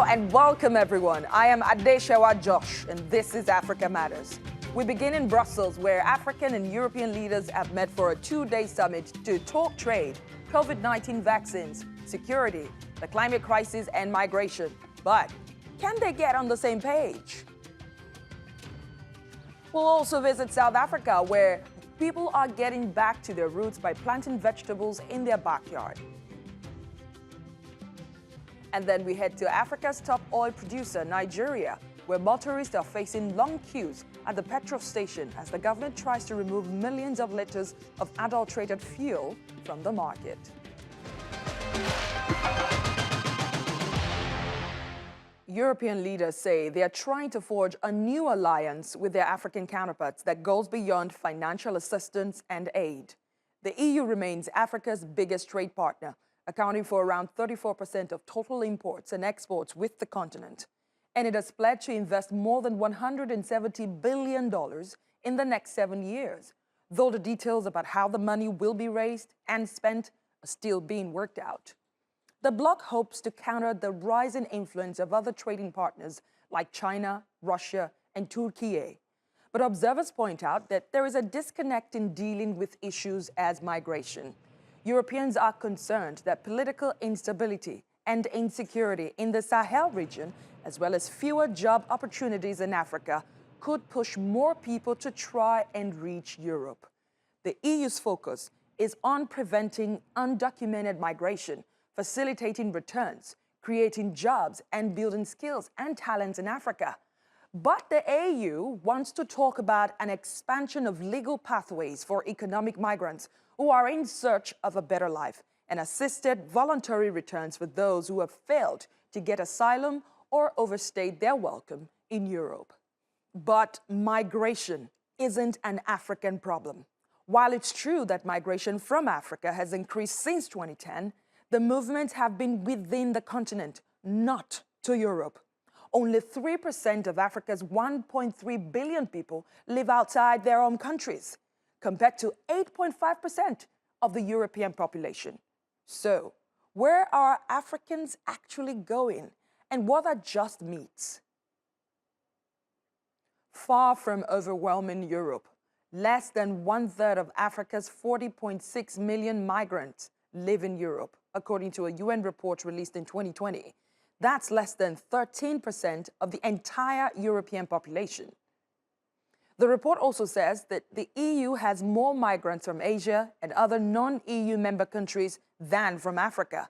and welcome everyone. I am Adeshewa Josh, and this is Africa Matters. We begin in Brussels, where African and European leaders have met for a two-day summit to talk trade, COVID-19 vaccines, security, the climate crisis, and migration. But can they get on the same page? We'll also visit South Africa, where people are getting back to their roots by planting vegetables in their backyard. And then we head to Africa's top oil producer, Nigeria, where motorists are facing long queues at the petrol station as the government tries to remove millions of liters of adulterated fuel from the market. European leaders say they are trying to forge a new alliance with their African counterparts that goes beyond financial assistance and aid. The EU remains Africa's biggest trade partner, accounting for around 34% of total imports and exports with the continent. And it has pledged to invest more than $170 billion in the next 7 years, though the details about how the money will be raised and spent are still being worked out. The bloc hopes to counter the rising influence of other trading partners like China, Russia, and Turkey. But observers point out that there is a disconnect in dealing with issues as migration. Europeans are concerned that political instability and insecurity in the Sahel region, as well as fewer job opportunities in Africa, could push more people to try and reach Europe. The EU's focus is on preventing undocumented migration, facilitating returns, creating jobs, and building skills and talents in Africa. But the AU wants to talk about an expansion of legal pathways for economic migrants who are in search of a better life, and assisted voluntary returns for those who have failed to get asylum or overstayed their welcome in Europe. But migration isn't an African problem. While it's true that migration from Africa has increased since 2010, the movements have been within the continent, not to Europe. Only 3% of Africa's 1.3 billion people live outside their home countries, compared to 8.5% of the European population. So, where are Africans actually going, and what are just myths? Far from overwhelming Europe, less than one-third of Africa's 40.6 million migrants live in Europe, according to a UN report released in 2020. That's less than 13% of the entire European population. The report also says that the EU has more migrants from Asia and other non-EU member countries than from Africa.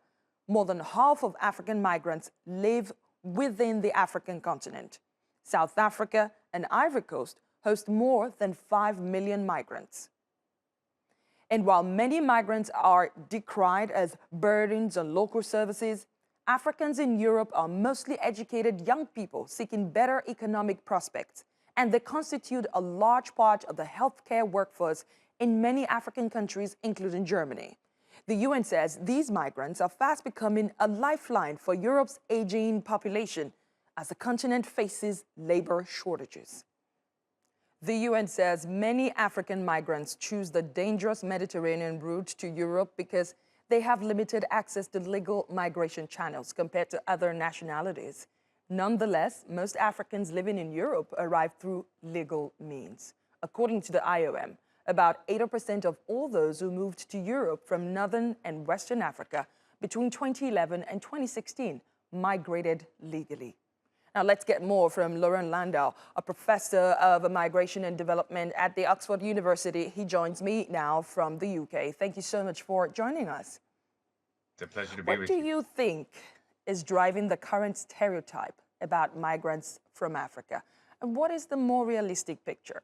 More than half of African migrants live within the African continent. South Africa and Ivory Coast host more than 5 million migrants. And while many migrants are decried as burdens on local services, Africans in Europe are mostly educated young people seeking better economic prospects, and they constitute a large part of the healthcare workforce in many African countries, including Germany. The UN says these migrants are fast becoming a lifeline for Europe's aging population as the continent faces labor shortages. The UN says many African migrants choose the dangerous Mediterranean route to Europe because they have limited access to legal migration channels compared to other nationalities. Nonetheless, most Africans living in Europe arrive through legal means. According to the IOM, about 80% of all those who moved to Europe from Northern and Western Africa between 2011 and 2016 migrated legally. Now let's get more from Loren Landau, a professor of migration and development at the Oxford University. He joins me now from the UK. Thank you so much for joining us. It's a pleasure to be with What you. do you think is driving the current stereotype about migrants from Africa? And what is the more realistic picture?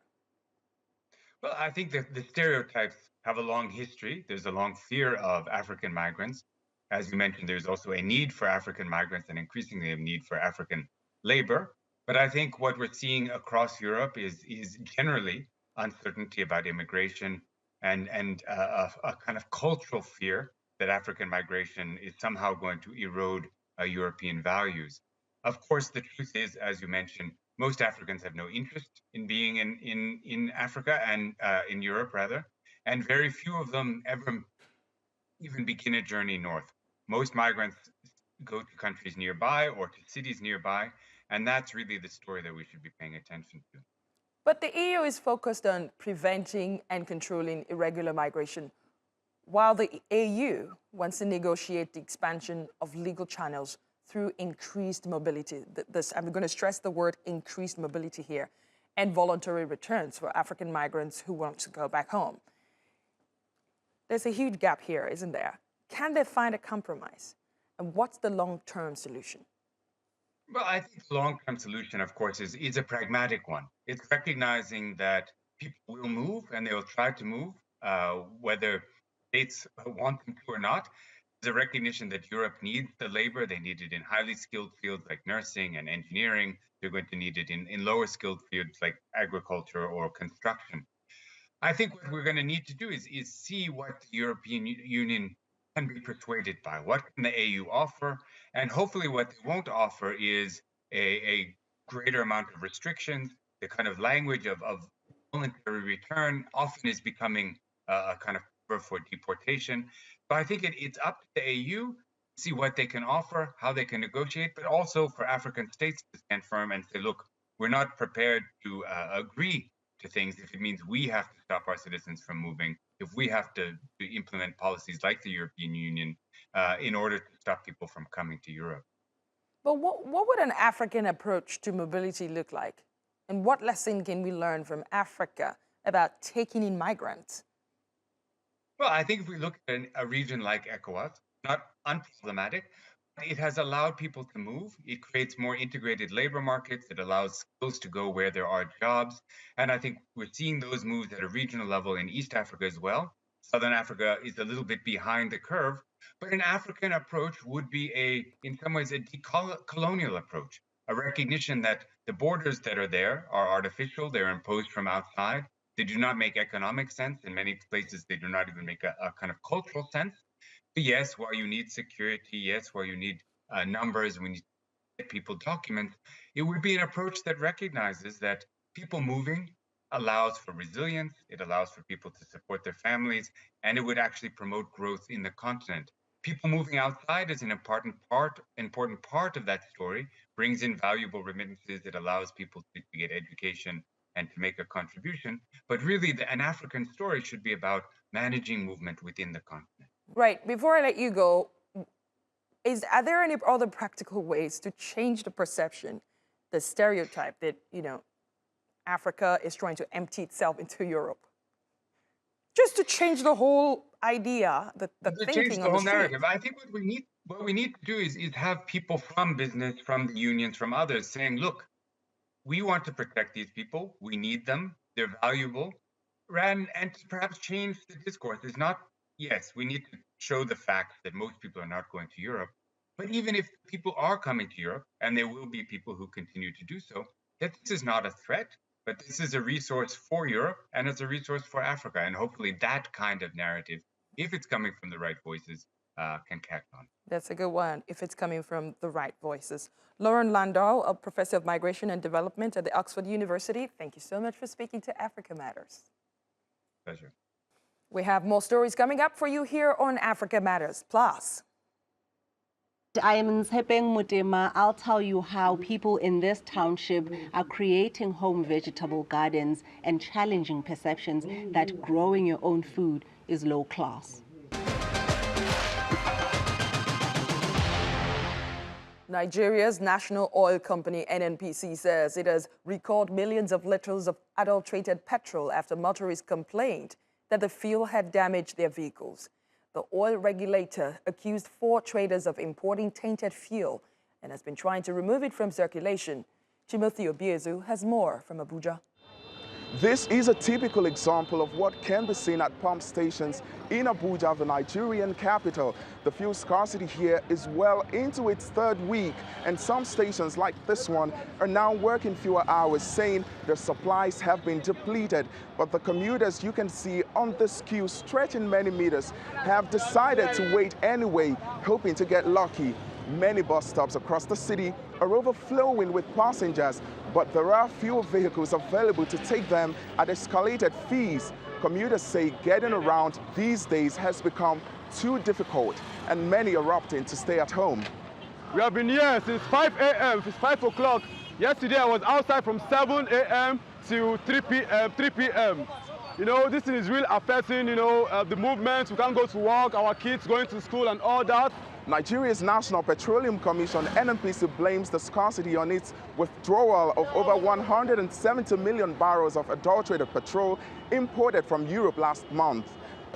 Well, I think that the stereotypes have a long history. There's a long fear of African migrants. As you mentioned, there's also a need for African migrants and increasingly a need for African labor. But I think what we're seeing across Europe is generally uncertainty about immigration and a kind of cultural fear that African migration is somehow going to erode European values. Of course, the truth is, as you mentioned, most Africans have no interest in being in Africa and in Europe, rather, and very few of them ever even begin a journey north. Most migrants go to countries nearby or to cities nearby. And that's really the story that we should be paying attention to. But the EU is focused on preventing and controlling irregular migration, while the AU wants to negotiate the expansion of legal channels through increased mobility. I'm going to stress the word increased mobility here, and voluntary returns for African migrants who want to go back home. There's a huge gap here, isn't there? Can they find a compromise? And what's the long-term solution? Well, I think the long-term solution, of course, is a pragmatic one. It's recognizing that people will move and they will try to move, whether states want them to or not. There's a recognition that Europe needs the labor. They need it in highly skilled fields like nursing and engineering. They're going to need it in lower skilled fields like agriculture or construction. I think what we're going to need to do is see what the European Union can be persuaded by. What can the AU offer? And hopefully what they won't offer is a greater amount of restrictions. The kind of language of voluntary return often is becoming a kind of cover for deportation. But I think it's up to the AU to see what they can offer, how they can negotiate, but also for African states to stand firm and say, look, we're not prepared to agree to things if it means we have to stop our citizens from moving, if we have to implement policies like the European Union in order to stop people from coming to Europe. But what would an African approach to mobility look like? And what lesson can we learn from Africa about taking in migrants? Well, I think if we look at a region like ECOWAS, not unproblematic, it has allowed people to move. It creates more integrated labor markets. It allows skills to go where there are jobs. And I think we're seeing those moves at a regional level in East Africa as well. Southern Africa is a little bit behind the curve, but an African approach would be in some ways, a decolonial approach, a recognition that the borders that are there are artificial. They're imposed from outside. They do not make economic sense. In many places, they do not even make a kind of cultural sense. Yes, while you need security, yes, while you need numbers, we need to get people documents, it would be an approach that recognizes that people moving allows for resilience, it allows for people to support their families, and it would actually promote growth in the continent. People moving outside is an important part of that story, brings in valuable remittances, it allows people to get education and to make a contribution. But really, an African story should be about managing movement within the continent. Right. Before I let you go, are there any other practical ways to change the perception, the stereotype that, Africa is trying to empty itself into Europe? Just to change the whole idea, the thinking change the whole narrative. Street. I think what we need to do is have people from business, from the unions, from others saying, look, we want to protect these people. We need them. They're valuable. And to perhaps change the discourse. It's not, yes, we need to show the fact that most people are not going to Europe. But even if people are coming to Europe, and there will be people who continue to do so, that this is not a threat, but this is a resource for Europe and it's a resource for Africa. And hopefully that kind of narrative, if it's coming from the right voices, can catch on. That's a good one, if it's coming from the right voices. Loren Landau, a professor of migration and development at the Oxford University, thank you so much for speaking to Africa Matters. Pleasure. We have more stories coming up for you here on Africa Matters. Plus, I am Nsepeng Mutema. I'll tell you how people in this township are creating home vegetable gardens and challenging perceptions that growing your own food is low class. Nigeria's national oil company, NNPC, says it has recalled millions of liters of adulterated petrol after motorists complained that the fuel had damaged their vehicles. The oil regulator accused 4 traders of importing tainted fuel and has been trying to remove it from circulation. Timothy Obiezu has more from Abuja. This is a typical example of what can be seen at pump stations in Abuja, the Nigerian capital. The fuel scarcity here is well into its 3rd week, and some stations like this one are now working fewer hours, saying their supplies have been depleted. But the commuters you can see on this queue stretching many meters have decided to wait anyway, hoping to get lucky. Many bus stops across the city are overflowing with passengers, but there are fewer vehicles available to take them at escalated fees. Commuters say getting around these days has become too difficult, and many are opting to stay at home. We have been here since 5 a.m., since 5 o'clock. Yesterday I was outside from 7 a.m. to 3 p.m. You know, this is really affecting, the movement. We can't go to work, our kids going to school and all that. Nigeria's National Petroleum Commission, NNPC, blames the scarcity on its withdrawal of over 170 million barrels of adulterated petrol imported from Europe last month.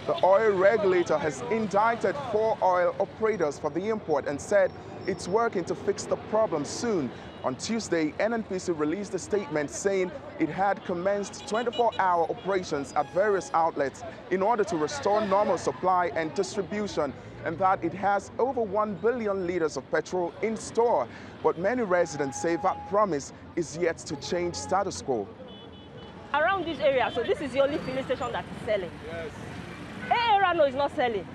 The oil regulator has indicted 4 oil operators for the import and said it's working to fix the problem soon. On Tuesday, NNPC released a statement saying it had commenced 24-hour operations at various outlets in order to restore normal supply and distribution, and that it has over 1 billion liters of petrol in store. But many residents say that promise is yet to change status quo. Around this area, so this is the only filling station that is selling. Yes. Area is not selling.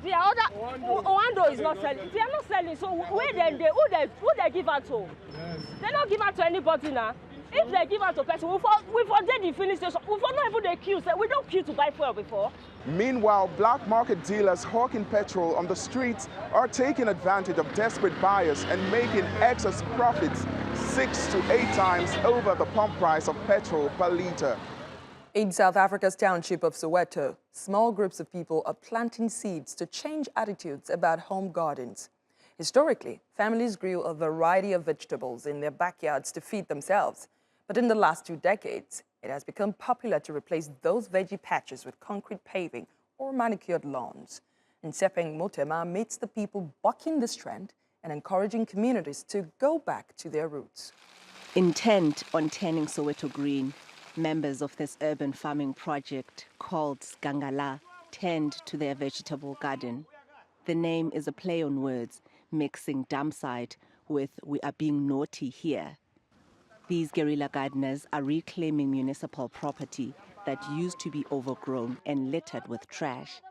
The other Owando is not selling. They are not selling, so who they give out to? Yes. They don't give out to anybody now. If they give out to person, we forget the filling station. We forget even the queues. We don't queue to buy fuel before. Meanwhile, black market dealers hawking petrol on the streets are taking advantage of desperate buyers and making excess profits 6 to 8 times over the pump price of petrol per litre. In South Africa's township of Soweto, small groups of people are planting seeds to change attitudes about home gardens. Historically, families grew a variety of vegetables in their backyards to feed themselves. But in the last 2 decades, it has become popular to replace those veggie patches with concrete paving or manicured lawns. Nsepeng Motema meets the people bucking this trend and encouraging communities to go back to their roots. Intent on turning Soweto green, members of this urban farming project called Skangala tend to their vegetable garden. The name is a play on words, mixing dumpsite with we are being naughty here. These guerrilla gardeners are reclaiming municipal property that used to be overgrown and littered with trash.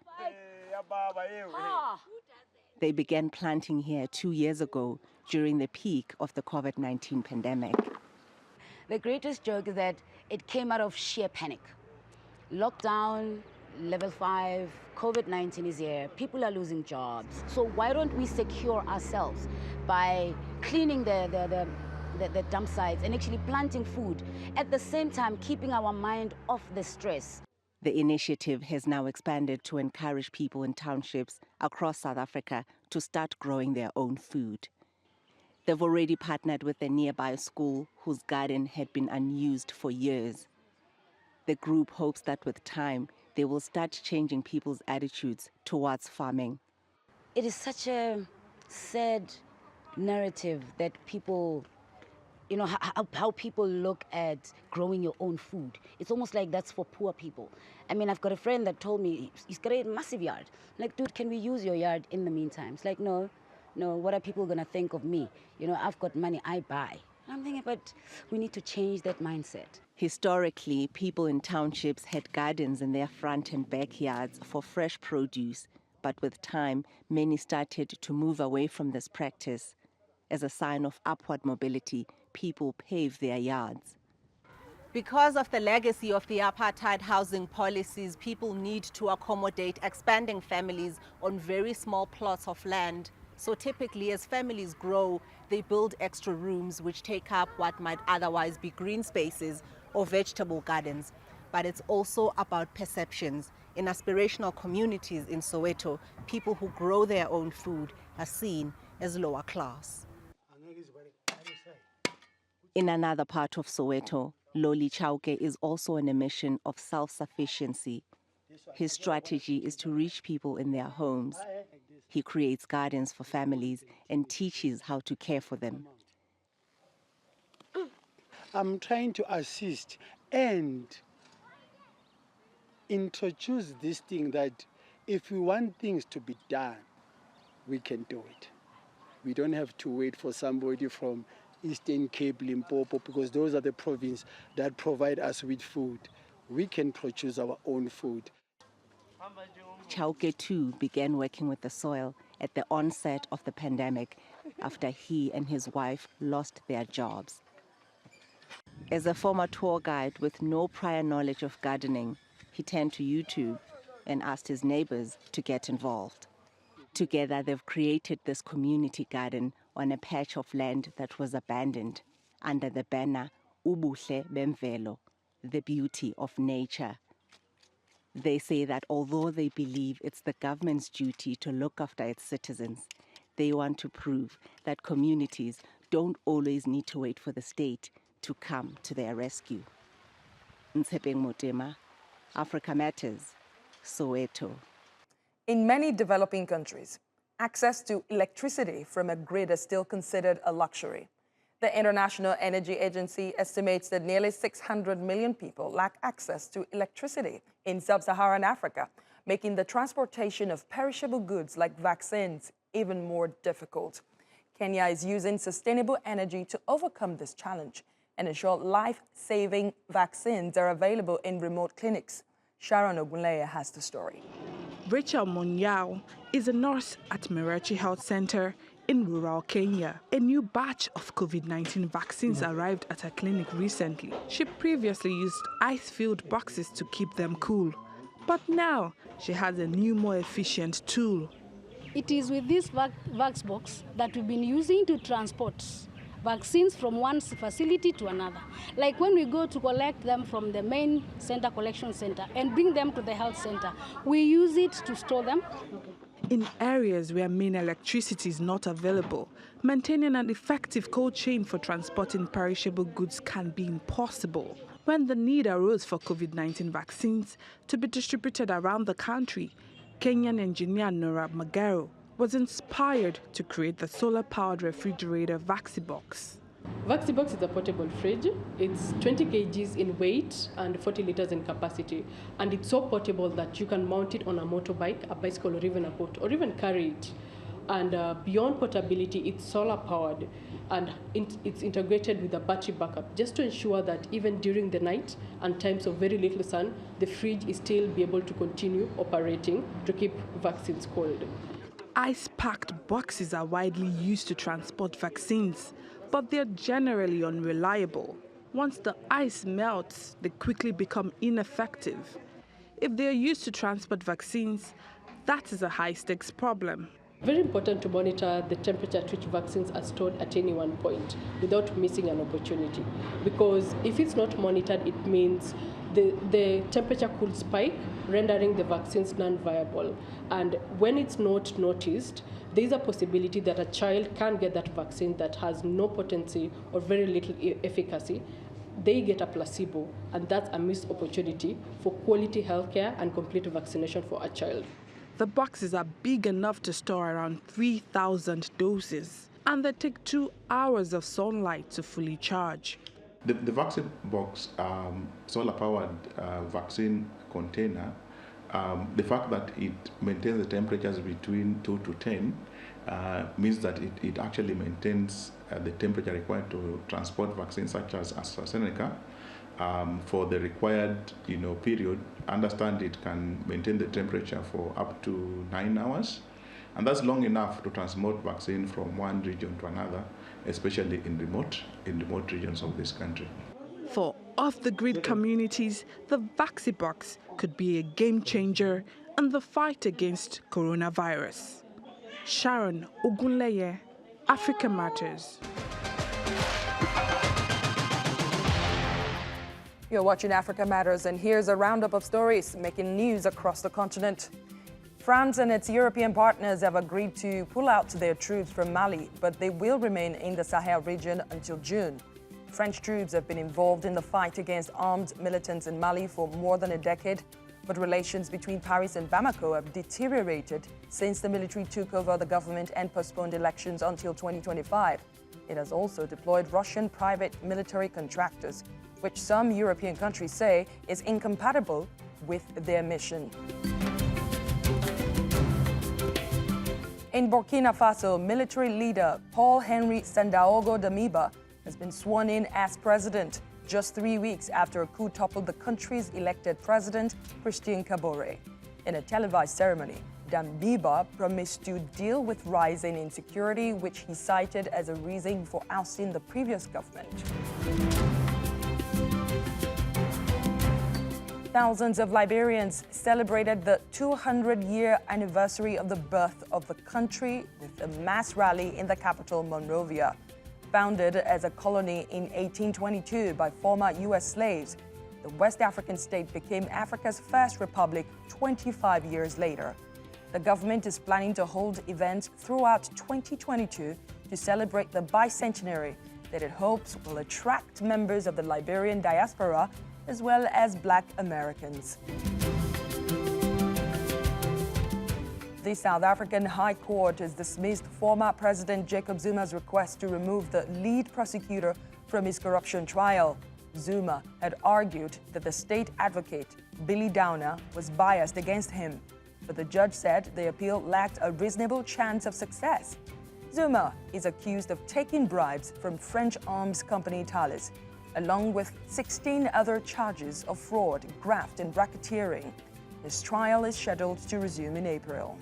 They began planting here 2 years ago during the peak of the COVID-19 pandemic. The greatest joke is that it came out of sheer panic. Lockdown, level 5, COVID-19 is here, people are losing jobs. So why don't we secure ourselves by cleaning the dump sites and actually planting food, at the same time keeping our mind off the stress. The initiative has now expanded to encourage people in townships across South Africa to start growing their own food. They've already partnered with a nearby school whose garden had been unused for years. The group hopes that with time, they will start changing people's attitudes towards farming. It is such a sad narrative that people, how people look at growing your own food. It's almost like that's for poor people. I mean, I've got a friend that told me he's got a massive yard. I'm like, dude, can we use your yard in the meantime? It's like, no, what are people gonna think of me? I've got money, I buy. And I'm thinking, but we need to change that mindset. Historically, people in townships had gardens in their front and backyards for fresh produce. But with time, many started to move away from this practice. As a sign of upward mobility, people pave their yards. Because of the legacy of the apartheid housing policies, people need to accommodate expanding families on very small plots of land. So typically, as families grow, they build extra rooms which take up what might otherwise be green spaces or vegetable gardens. But it's also about perceptions. In aspirational communities in Soweto, people who grow their own food are seen as lower class. In another part of Soweto, Loli Chauke is also on a mission of self-sufficiency. His strategy is to reach people in their homes. He creates gardens for families and teaches how to care for them. I'm trying to assist and introduce this thing that if we want things to be done, we can do it. We don't have to wait for somebody from Eastern Cape, Limpopo, because those are the provinces that provide us with food. We can produce our own food. Chauke too began working with the soil at the onset of the pandemic after he and his wife lost their jobs. As a former tour guide with no prior knowledge of gardening, he turned to YouTube and asked his neighbors to get involved. Together, they've created this community garden on a patch of land that was abandoned under the banner Ubuhle Bemvelo, the beauty of nature. They say that although they believe it's the government's duty to look after its citizens, they want to prove that communities don't always need to wait for the state to come to their rescue. Ntshepeng Motema, Africa Matters, Soweto. In many developing countries, access to electricity from a grid is still considered a luxury. The International Energy Agency estimates that nearly 600 million people lack access to electricity in sub-Saharan Africa, making the transportation of perishable goods like vaccines even more difficult. Kenya is using sustainable energy to overcome this challenge and ensure life-saving vaccines are available in remote clinics. Sharon Ogunleye has the story. Rachel Monyao is a nurse at Merachi Health Center in rural Kenya. A new batch of COVID-19 vaccines arrived at her clinic recently. She previously used ice-filled boxes to keep them cool. But now she has a new, more efficient tool. It is with this vax box that we've been using to transport vaccines from one facility to another. Like when we go to collect them from the main center collection center and bring them to the health center, we use it to store them. In areas where main electricity is not available, maintaining an effective cold chain for transporting perishable goods can be impossible. When the need arose for COVID-19 vaccines to be distributed around the country, Kenyan engineer Nora Magaro was inspired to create the solar-powered refrigerator VaxiBox. VaxiBox is a portable fridge. It's 20 kgs in weight and 40 liters in capacity. And it's so portable that you can mount it on a motorbike, a bicycle, or even a boat, or even carry it. And beyond portability, it's solar-powered. And it's integrated with a battery backup, just to ensure that even during the night and times of very little sun, the fridge is still be able to continue operating to keep vaccines cold. Ice-packed boxes are widely used to transport vaccines, but they're generally unreliable. Once the ice melts, they quickly become ineffective. If they're used to transport vaccines, that is a high-stakes problem. Very important to monitor the temperature at which vaccines are stored at any one point without missing an opportunity. Because if it's not monitored, it means the temperature could spike, rendering the vaccines non-viable. And when it's not noticed, there is a possibility that a child can get that vaccine that has no potency or very little efficacy. They get a placebo, and that's a missed opportunity for quality healthcare and complete vaccination for a child. The boxes are big enough to store around 3,000 doses, and they take 2 hours of sunlight to fully charge. The VaxiBox solar-powered vaccine container, the fact that it maintains the temperatures between 2 to 10 means that it actually maintains the temperature required to transport vaccines such as AstraZeneca for the required period. Understand it can maintain the temperature for up to 9 hours, and that's long enough to transport vaccine from one region to another, especially in remote regions of this country. For off-the-grid communities, the VaxiBox could be a game changer in the fight against coronavirus. Sharon Ogunleye, Africa Matters. You're watching Africa Matters, and here's a roundup of stories making news across the continent. France and its European partners have agreed to pull out their troops from Mali, but they will remain in the Sahel region until June. French troops have been involved in the fight against armed militants in Mali for more than a decade, but relations between Paris and Bamako have deteriorated since the military took over the government and postponed elections until 2025. It has also deployed Russian private military contractors, which some European countries say is incompatible with their mission. In Burkina Faso, military leader Paul-Henri Sandaogo Damiba has been sworn in as president just 3 weeks after a coup toppled the country's elected president, Christian Kabore. In a televised ceremony, Damiba promised to deal with rising insecurity, which he cited as a reason for ousting the previous government. Thousands of Liberians celebrated the 200-year anniversary of the birth of the country with a mass rally in the capital, Monrovia. Founded as a colony in 1822 by former U.S. slaves, the West African state became Africa's first republic 25 years later. The government is planning to hold events throughout 2022 to celebrate the bicentenary that it hopes will attract members of the Liberian diaspora as well as Black Americans. The South African High Court has dismissed former President Jacob Zuma's request to remove the lead prosecutor from his corruption trial. Zuma had argued that the state advocate, Billy Downer, was biased against him, but the judge said the appeal lacked a reasonable chance of success. Zuma is accused of taking bribes from French arms company Thales, along with 16 other charges of fraud, graft, and racketeering. His trial is scheduled to resume in April.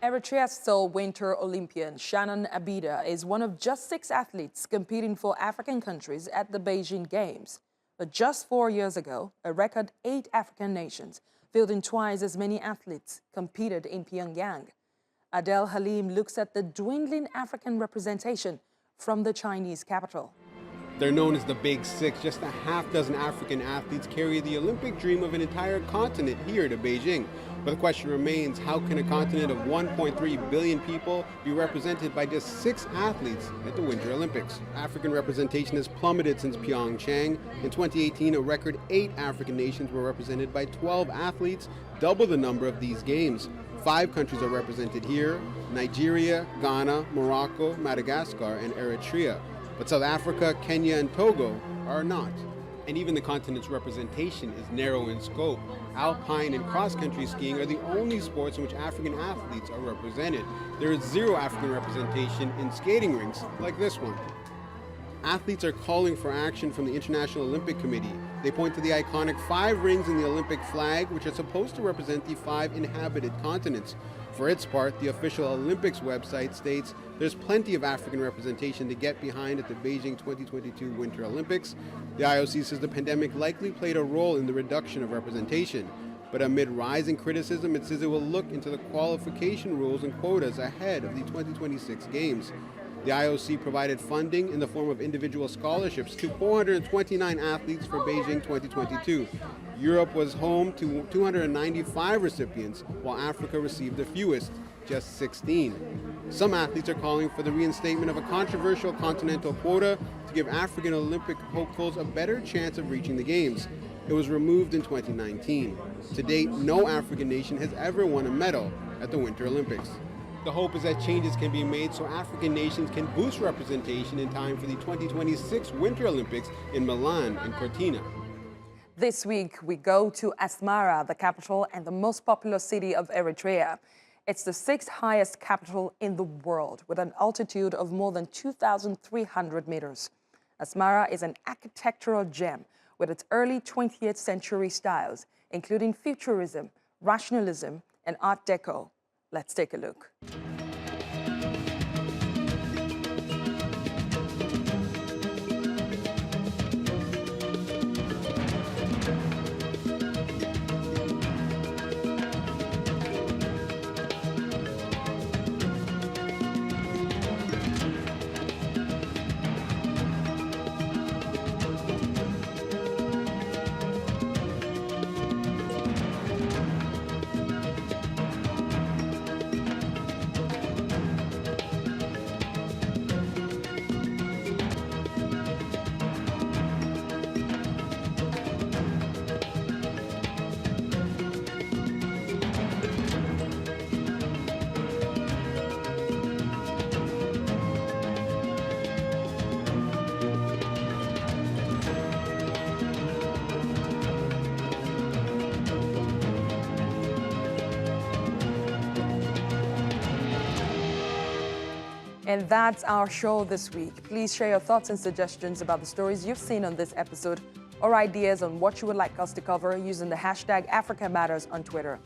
Eritrea's sole Winter Olympian, Shannon Abida, is one of just 6 athletes competing for African countries at the Beijing Games. But just 4 years ago, a record 8 African nations, fielding twice as many athletes, competed in Pyongyang. Adel Halim looks at the dwindling African representation from the Chinese capital. They're known as the Big Six. Just a half dozen African athletes carry the Olympic dream of an entire continent here to Beijing. But the question remains, how can a continent of 1.3 billion people be represented by just 6 athletes at the Winter Olympics? African representation has plummeted since Pyeongchang. In 2018, a record 8 African nations were represented by 12 athletes, double the number of these games. 5 countries are represented here: Nigeria, Ghana, Morocco, Madagascar, and Eritrea. But South Africa, Kenya, and Togo are not. And even the continent's representation is narrow in scope. Alpine and cross-country skiing are the only sports in which African athletes are represented. There is 0 African representation in skating rinks like this one. Athletes are calling for action from the International Olympic Committee. They point to the iconic 5 rings in the Olympic flag, which are supposed to represent the 5 inhabited continents. For its part, the official Olympics website states there's plenty of African representation to get behind at the Beijing 2022 Winter Olympics. The IOC says the pandemic likely played a role in the reduction of representation. But amid rising criticism, it says it will look into the qualification rules and quotas ahead of the 2026 Games. The IOC provided funding in the form of individual scholarships to 429 athletes for Beijing 2022. Europe was home to 295 recipients, while Africa received the fewest, just 16. Some athletes are calling for the reinstatement of a controversial continental quota to give African Olympic hopefuls a better chance of reaching the Games. It was removed in 2019. To date, no African nation has ever won a medal at the Winter Olympics. The hope is that changes can be made so African nations can boost representation in time for the 2026 Winter Olympics in Milan and Cortina. This week, we go to Asmara, the capital and the most populous city of Eritrea. It's the 6th highest capital in the world, with an altitude of more than 2,300 meters. Asmara is an architectural gem with its early 20th century styles, including futurism, rationalism, and Art Deco. Let's take a look. And that's our show this week. Please share your thoughts and suggestions about the stories you've seen on this episode, or ideas on what you would like us to cover using the hashtag #AfricaMatters on Twitter.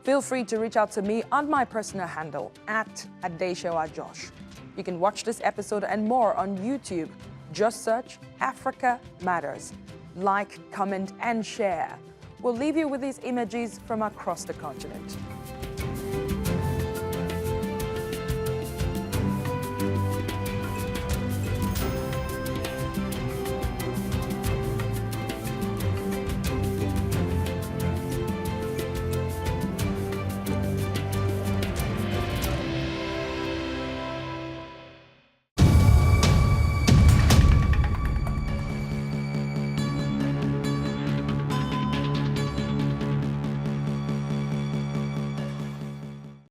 Feel free to reach out to me on my personal handle @AdeshawaJosh. You can watch this episode and more on YouTube. Just search Africa Matters. Like, comment, and share. We'll leave you with these images from across the continent.